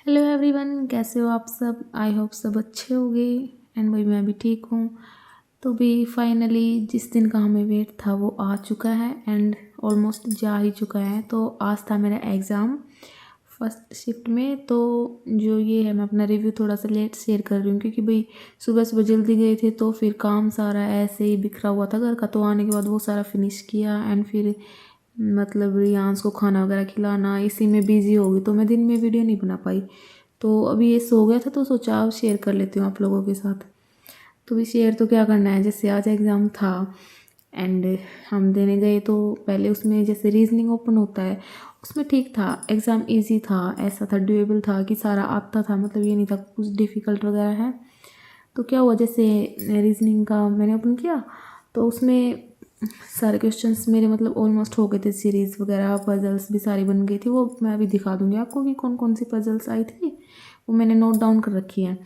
Hello everyone, कैसे हो आप सब। आई होप सब अच्छे होंगे। एंड भाई मैं भी ठीक हूँ। तो भी फाइनली जिस दिन का हमें वेट था वो आ चुका है एंड ऑलमोस्ट जा ही चुका है। तो आज था मेरा एग्ज़ाम फर्स्ट शिफ्ट में। तो जो ये है, मैं अपना रिव्यू थोड़ा सा लेट शेयर कर रही हूँ क्योंकि भाई सुबह सुबह जल्दी गए थे तो फिर काम सारा ऐसे ही बिखरा हुआ था घर का। तो आने के बाद वो सारा फिनिश किया एंड फिर मतलब रियांस को खाना वगैरह खिलाना, इसी में बिज़ी हो गई तो मैं दिन में वीडियो नहीं बना पाई। तो अभी ये सो गया था तो सोचा अब शेयर कर लेती हूँ आप लोगों के साथ। तो भी शेयर तो क्या करना है, जैसे आज एग्ज़ाम था एंड हम देने गए तो पहले उसमें जैसे रीजनिंग ओपन होता है उसमें ठीक था, एग्ज़ाम इजी था, ऐसा था डुएबल था कि सारा आता था, मतलब ये नहीं था कुछ डिफ़िकल्ट वगैरह है। तो क्या हुआ, जैसे रीजनिंग का मैंने ओपन किया तो उसमें सारे क्वेश्चंस मेरे मतलब ऑलमोस्ट हो गए थे, सीरीज़ वगैरह पजल्स भी सारी बन गई थी। वो मैं अभी दिखा दूँगी आपको कि कौन कौन सी पजल्स आई थी, वो मैंने नोट डाउन कर रखी है।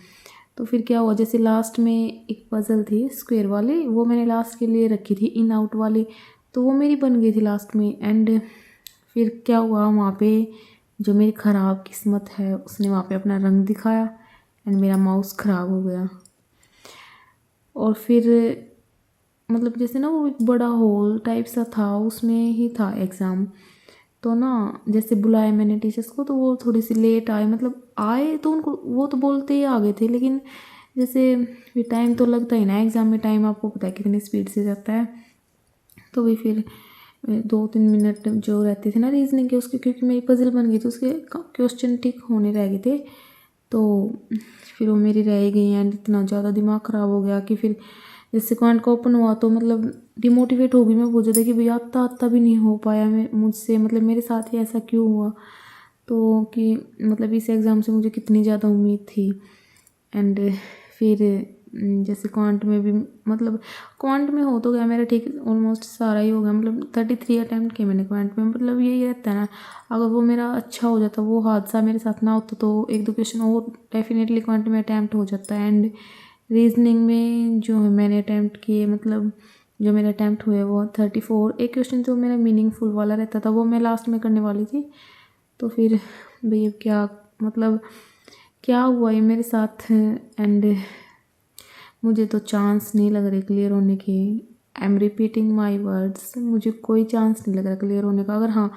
तो फिर क्या हुआ, जैसे लास्ट में एक पज़ल थी स्क्वायर वाली, वो मैंने लास्ट के लिए रखी थी इन आउट वाली, तो वो मेरी बन गई थी लास्ट में। एंड फिर क्या हुआ, वहाँ पे जो मेरी ख़राब किस्मत है उसने वहाँ पे अपना रंग दिखाया एंड मेरा माउस ख़राब हो गया। और फिर मतलब जैसे ना वो एक बड़ा हॉल टाइप सा था, उसमें ही था एग्ज़ाम। तो ना जैसे बुलाया मैंने टीचर्स को तो वो थोड़ी सी लेट आए, मतलब आए तो उनको वो तो बोलते ही आ गए थे, लेकिन जैसे ये टाइम तो लगता ही ना एग्ज़ाम में, टाइम आपको पता है कितनी स्पीड से जाता है। तो भी फिर 2-3 मिनट जो रहते थे ना रीजनिंग के उसके, क्योंकि मेरी पजल बन गई थी, उसके क्वेश्चन टिक होने रह गए थे। तो फिर वो मेरी रह गई एंड इतना ज़्यादा दिमाग ख़राब हो गया कि फिर जैसे क्वांट का ओपन हुआ तो मतलब डिमोटिवेट हो गई मैं बहुत ज़्यादा कि भाई आता आता भी नहीं हो पाया मैं मुझसे, मतलब मेरे साथ ही ऐसा क्यों हुआ। तो कि मतलब इस एग्ज़ाम से मुझे कितनी ज़्यादा उम्मीद थी। एंड फिर जैसे क्वांट में भी मतलब क्वांट में हो तो गया मेरा ठीक, ऑलमोस्ट सारा ही हो गया, मतलब 33 अटैम्प्ट किए मैंने क्वांट में। मतलब यही रहता है ना, अगर वो मेरा अच्छा हो जाता, वो हादसा मेरे साथ ना होता तो एक दो क्वेश्चन और डेफिनेटली क्वांट में अटैम्प्ट हो जाता है। एंड रीजनिंग में जो मैंने अटैम्प्ट किए, मतलब जो मेरे अटैम्प्ट हुए वो 34। एक क्वेश्चन जो मेरा मीनिंगफुल वाला रहता था वो मैं लास्ट में करने वाली थी। तो फिर भैया क्या मतलब क्या हुआ ये मेरे साथ। एंड मुझे तो चांस नहीं लग रहे क्लियर होने के। I am repeating my words, मुझे कोई चांस नहीं लग रहा क्लियर होने का। अगर हाँ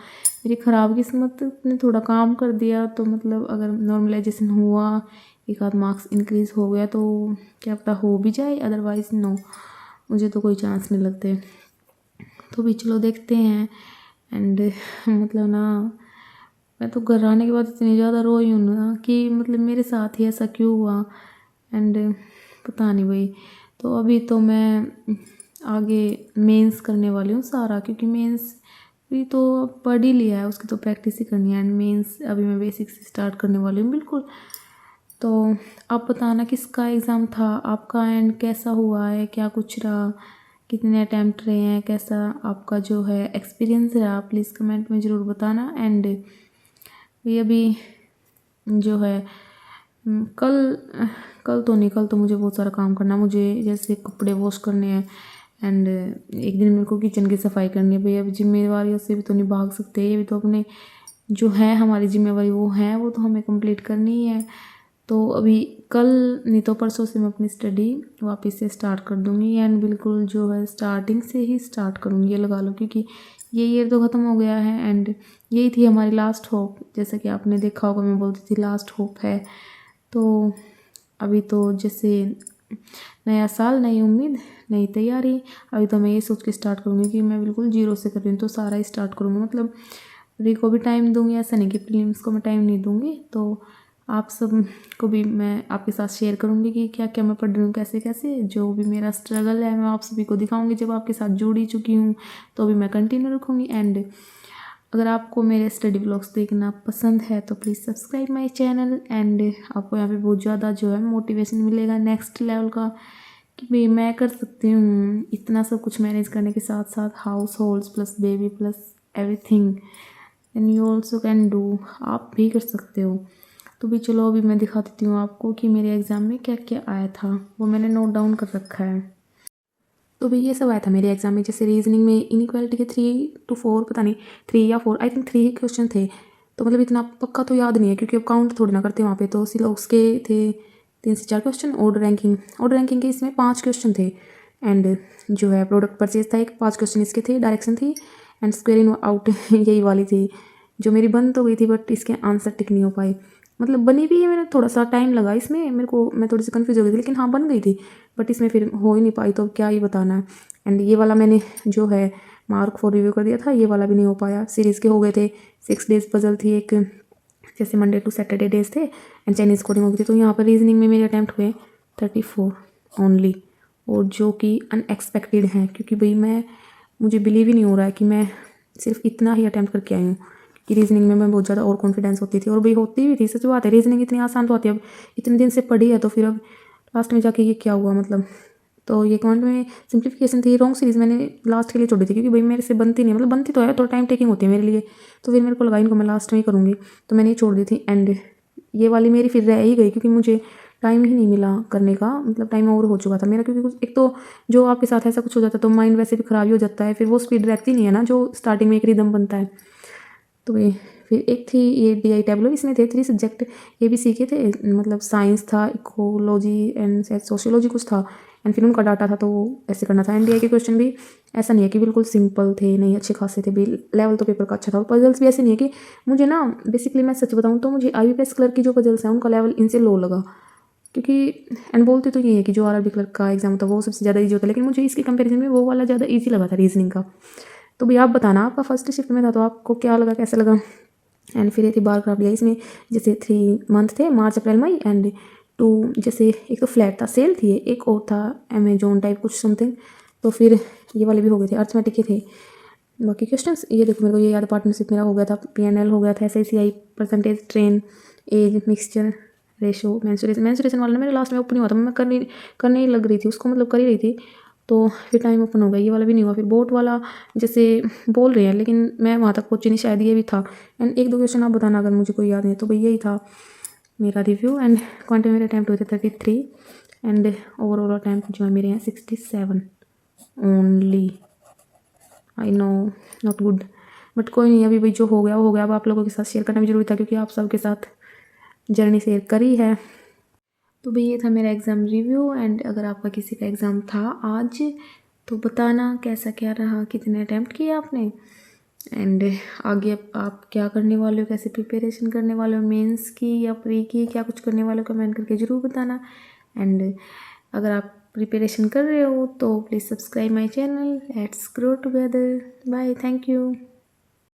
मेरी ख़राब किस्मत ने थोड़ा काम कर दिया तो मतलब अगर नॉर्मलाइजेशन हुआ, एक आध मार्क्स इंक्रीज़ हो गया तो क्या पता हो भी जाए, अदरवाइज़ नो, मुझे तो कोई चांस नहीं लगते। तो भी चलो देखते हैं। एंड मतलब ना मैं तो घर आने के बाद इतनी ज़्यादा रोई हूँ ना कि मतलब मेरे साथ ही ऐसा क्यों हुआ। एंड पता नहीं भाई। तो अभी तो मैं आगे मेंस करने वाली हूँ सारा, क्योंकि मेंस भी तो पढ़ ही लिया है, उसकी तो प्रैक्टिस ही करनी है। एंड मेंस अभी मैं बेसिक से स्टार्ट करने वाली हूँ बिल्कुल। तो आप बताना किसका एग्ज़ाम था आपका एंड कैसा हुआ है, क्या कुछ रहा, कितने अटैम्प्ट रहे हैं, कैसा आपका जो है एक्सपीरियंस रहा, प्लीज़ कमेंट में ज़रूर बताना। एंड ये अभी जो है कल कल तो नहीं, कल तो मुझे बहुत सारा काम करना, मुझे जैसे कपड़े वॉश करने हैं एंड एक दिन मेरे को किचन की सफाई करनी है। भैया अब जिम्मेवारियों से भी तो नहीं भाग सकते, ये भी तो अपने जो है हमारी जिम्मेवारी वो है, वो तो हमें कंप्लीट करनी ही है। तो अभी कल नहीं तो परसों से मैं अपनी स्टडी वापस से स्टार्ट कर दूँगी एंड बिल्कुल जो है स्टार्टिंग से ही स्टार्ट करूँगी, ये लगा लो, क्योंकि ये ईयर तो ख़त्म हो गया है एंड यही थी हमारी लास्ट होप। जैसा कि आपने देखा होगा मैं बोलती थी लास्ट होप है। तो अभी तो जैसे नया साल, नई उम्मीद, नई तैयारी। अभी तो मैं ये सोच के स्टार्ट करूँगी कि मैं बिल्कुल जीरो से कर रही हूँ, तो सारा ही स्टार्ट करूँगी, मतलब री को भी टाइम दूँगी, ऐसा नहीं कि प्रीलिम्स को मैं टाइम नहीं दूँगी। तो आप सब को भी मैं आपके साथ शेयर करूँगी कि क्या क्या मैं पढ़ रही हूँ, कैसे कैसे जो भी मेरा स्ट्रगल है मैं आप सभी को दिखाऊँगी। जब आपके साथ जुड़ी चुकी हूँ तो भी मैं कंटिन्यू रखूँगी। एंड अगर आपको मेरे स्टडी ब्लॉग्स देखना पसंद है तो please subscribe my channel. And आपको यहाँ पे बहुत ज़्यादा जो है मोटिवेशन मिलेगा नेक्स्ट लेवल का, कि भाई मैं कर सकती हूँ इतना सब कुछ मैनेज करने के साथ साथ, house holds plus baby plus everything, and you also can do, आप भी कर सकते हो। तो भी चलो अभी मैं दिखा देती हूँ आपको कि मेरे एग्ज़ाम में क्या क्या आया था, वो मैंने नोट डाउन कर रखा है। तो भाई ये सब आया था मेरे एग्जाम में। जैसे रीजनिंग में इनइक्वालिटी के 3 to 4, पता नहीं 3 या 4, आई थिंक 3 ही क्वेश्चन थे। तो मतलब इतना पक्का तो याद नहीं है क्योंकि अब काउंट थोड़ी ना करते वहाँ पे। तो सिलोक्स के थे 3 से 4 क्वेश्चन। ऑर्डर रैंकिंग के इसमें 5 क्वेश्चन थे। एंड जो है प्रोडक्ट परचेज था एक, 5 क्वेश्चन इसके थे। डायरेक्शन थी एंड स्क्वेयर इन आउट यही वाली थी जो मेरी बन तो गई थी, बट इसके आंसर टिक नहीं हो पाए। मतलब बनी भी है, मेरा थोड़ा सा टाइम लगा इसमें मेरे को, मैं थोड़ी सी कन्फ्यूज हो गई थी, लेकिन हाँ बन गई थी। बट इसमें फिर हो ही नहीं पाई, तो क्या ही बताना है। एंड ये वाला मैंने जो है मार्क फॉर रिव्यू कर दिया था, ये वाला भी नहीं हो पाया। सीरीज़ के हो गए थे 6 डेज पजल थी एक, जैसे मंडे टू सैटरडे डेज थे एंड चाइनीज़ कोडिंग हो गई थी। तो यहाँ पर रीजनिंग में मेरे अटैम्प्ट हुए 34 ओनली, और जो कि अनएक्सपेक्टेड हैं क्योंकि भाई मुझे बिलीव ही नहीं हो रहा है कि मैं सिर्फ इतना ही अटैम्प्ट करके आई हूँ। कि रीजनिंग में मैं बहुत ज़्यादा और कॉन्फिडेंस होती थी, और भाई होती भी थी, सच बात है। रीजनिंग इतनी आसान तो होती है, अब इतने दिन से पढ़ी है तो फिर अब लास्ट में जाके ये क्या हुआ मतलब। तो ये कमेंट में सिंप्लीफिकेशन थी, रॉन्ग सीरीज़ मैंने लास्ट के लिए छोड़ी थी क्योंकि भाई मेरे से बनती नहीं है, मतलब बनती तो है, थोड़ा टाइम टेकिंग होती है मेरे लिए। तो फिर मेरे को लगा इनको मैं लास्ट में ही करूँगी, तो मैंने ये छोड़ दी थी। एंड ये वाली मेरी फिर रह ही गई क्योंकि मुझे टाइम ही नहीं मिला करने का, मतलब टाइम ओवर हो चुका था मेरा। क्योंकि कुछ एक तो जो आपके साथ ऐसा कुछ हो जाता है तो माइंड वैसे भी ख़राब ही हो जाता है, फिर वो स्पीड रहती नहीं है ना जो स्टार्टिंग में एक रिदम बनता है। तो ये फिर एक थी ये DI टैबलो, इसमें थे 3 सब्जेक्ट ABC के थे, मतलब साइंस था, इकोलॉजी एंड सोशियोलॉजी कुछ था। एंड फिर उनका डाटा था तो ऐसे करना था। एंड DI के क्वेश्चन भी ऐसा नहीं है कि बिल्कुल सिंपल थे, नहीं अच्छे खासे थे भी, लेवल तो पेपर का अच्छा था। पजल्स भी ऐसे नहीं है कि मुझे ना, बेसिकली मैं सच बताऊँ तो मुझे IBPS क्लर्क की जो पजल्स हैं उनका लेवल इनसे लो लगा। क्योंकि एंड बोलते तो ये है कि जो RRB क्लर्क का एग्जाम होता है वो सबसे ज़्यादा ईजी होता है, लेकिन मुझे इसके कंपेरिजन में वो वाला ज़्यादा ईजी लगा था रीजनिंग का। तो भैया आप बताना, आपका फर्स्ट शिफ्ट में था तो आपको क्या लगा, कैसा लगा। एंड फिर ये थी बार क्राफ्ट DI, इसमें जैसे 3 मंथ थे, मार्च अप्रैल मई। एंड 2 जैसे एक तो फ्लैट था, सेल थी, एक और था अमेजोन टाइप कुछ समथिंग। तो फिर ये वाले भी हो गए थे, अर्थमेटिक के थे। बाकी क्वेश्चंस ये देखो, मेरे को ये याद, पार्टनरशिप मेरा हो गया था, PNL हो गया था, SICI, percentage, train, age, mixture, ratio, mensuration वाला ना मेरे लास्ट में ओपन नहीं हुआ था, मैं करने ही लग रही थी उसको, मतलब कर ही रही थी। तो फिर टाइम ओपन हो गया, ये वाला भी नहीं हुआ। फिर बोट वाला जैसे बोल रहे हैं, लेकिन मैं वहाँ तक पहुँची नहीं, शायद ये भी था। एंड 1-2 क्वेश्चन आप बताना अगर मुझे कोई याद नहीं। तो भाई यही था मेरा रिव्यू। एंड क्वांटम मेरे अटैम्प्ट हुए थे 33 एंड ओवरऑल अटैम्प्ट जो है मेरे हैं 67 only. I know not good, but कोई नहीं, अभी भाई जो हो गया वो हो गया। अब आप लोगों के साथ शेयर करना भी जरूरी था क्योंकि आप सबके साथ जर्नी शेयर करी है। तो भाई ये था मेरा एग्ज़ाम रिव्यू। एंड अगर आपका किसी का एग्ज़ाम था आज तो बताना कैसा क्या रहा, कितने अटैम्प्ट किए आपने, एंड आगे आप क्या करने वाले हो, कैसे प्रिपरेशन करने वाले हो, मेंस की या प्री की, क्या कुछ करने वाले हो, कमेंट करके ज़रूर बताना। एंड अगर आप प्रिपरेशन कर रहे हो तो please subscribe my channel, let's grow together. Bye, thank you.